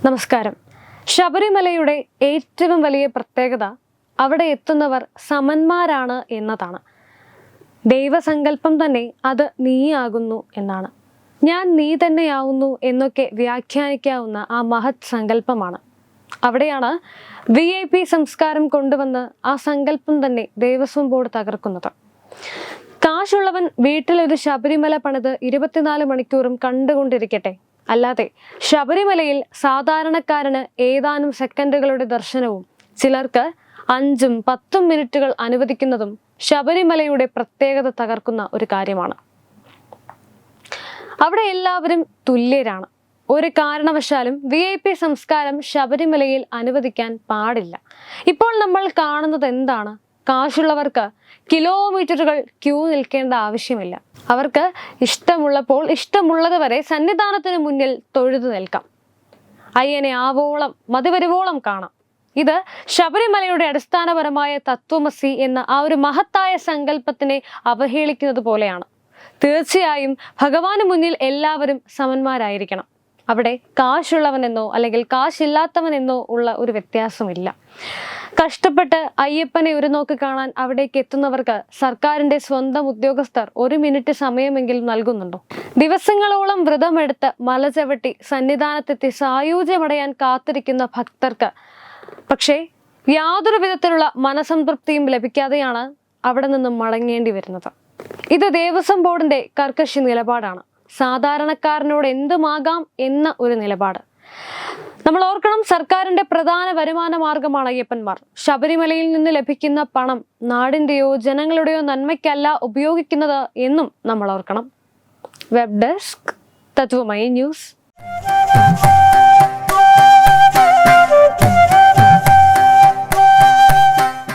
നമസ്കാരം. ശബരിമലയുടെ ഏറ്റവും വലിയ പ്രത്യേകത അവിടെ എത്തുന്നവർ സമന്മാരാണ് എന്നതാണ്. ദൈവസങ്കല്പം തന്നെ അത് നീയാകുന്നു എന്നാണ്. ഞാൻ നീ തന്നെയാവുന്നു എന്നൊക്കെ വ്യാഖ്യാനിക്കാവുന്ന ആ മഹത് സങ്കല്പമാണ്. അവിടെയാണ് VIP സംസ്കാരം കൊണ്ടുവന്ന് ആ സങ്കല്പം തന്നെ ദേവസ്വം ബോർഡ് തകർക്കുന്നത്. കാശുള്ളവൻ വീട്ടിലൊരു ശബരിമല പണിത് 24 മണിക്കൂറും കണ്ടുകൊണ്ടിരിക്കട്ടെ. അല്ലാതെ ശബരിമലയിൽ സാധാരണക്കാരന് ഏതാനും സെക്കൻഡുകളുടെ ദർശനവും ചിലർക്ക് 5-10 മിനിറ്റുകൾ അനുവദിക്കുന്നതും ശബരിമലയുടെ പ്രത്യേകത തകർക്കുന്ന ഒരു കാര്യമാണ്. അവിടെ എല്ലാവരും തുല്യരാണ്. ഒരു കാരണവശാലും VIP സംസ്കാരം ശബരിമലയിൽ അനുവദിക്കാൻ പാടില്ല. ഇപ്പോൾ നമ്മൾ കാണുന്നത് എന്താണ്? കാശുള്ളവർക്ക് കിലോമീറ്ററുകൾ ക്യൂ നിൽക്കേണ്ട ആവശ്യമില്ല. അവർക്ക് ഇഷ്ടമുള്ളപ്പോൾ ഇഷ്ടമുള്ളത് വരെ സന്നിധാനത്തിന് മുന്നിൽ തൊഴുതു നിൽക്കാം. അയ്യനെ ആവോളം മതിവരുവോളം കാണാം. ഇത് ശബരിമലയുടെ അടിസ്ഥാനപരമായ തത്വമസി എന്ന ആ ഒരു മഹത്തായ സങ്കല്പത്തിനെ അവഹേളിക്കുന്നത് പോലെയാണ്. തീർച്ചയായും ഭഗവാന് മുന്നിൽ എല്ലാവരും സമന്മാരായിരിക്കണം. അവിടെ കാശുള്ളവനെന്നോ അല്ലെങ്കിൽ കാശില്ലാത്തവനെന്നോ ഉള്ള ഒരു വ്യത്യാസമില്ല. കഷ്ടപ്പെട്ട് അയ്യപ്പനെ ഒരു നോക്ക് കാണാൻ അവിടേക്ക് എത്തുന്നവർക്ക് സർക്കാരിന്റെ സ്വന്തം ഉദ്യോഗസ്ഥർ 1 മിനിറ്റ് സമയമെങ്കിലും നൽകുന്നുണ്ടോ? ദിവസങ്ങളോളം വ്രതമെടുത്ത് മല ചവിട്ടി സന്നിധാനത്തെത്തി സായൂജ്യമടയാൻ കാത്തിരിക്കുന്ന ഭക്തർക്ക് പക്ഷേ യാതൊരു വിധത്തിലുള്ള മനസംതൃപ്തിയും ലഭിക്കാതെയാണ് അവിടെ നിന്നും മടങ്ങേണ്ടി വരുന്നത്. ഇത് ദേവസ്വം ബോർഡിന്റെ കർക്കശ നിലപാടാണ്. സാധാരണക്കാരനോട് എന്തുമാകാം എന്ന ഒരു നിലപാട്. നമ്മൾ ഓർക്കണം, സർക്കാരിന്റെ പ്രധാന വരുമാന മാർഗമാണ് അയ്യപ്പന്മാർ. ശബരിമലയിൽ നിന്ന് ലഭിക്കുന്ന പണം നാടിന്റെയോ ജനങ്ങളുടെയോ നന്മയ്ക്കല്ല ഉപയോഗിക്കുന്നത് എന്നും നമ്മൾ ഓർക്കണം. Web desk Tattvamayi news.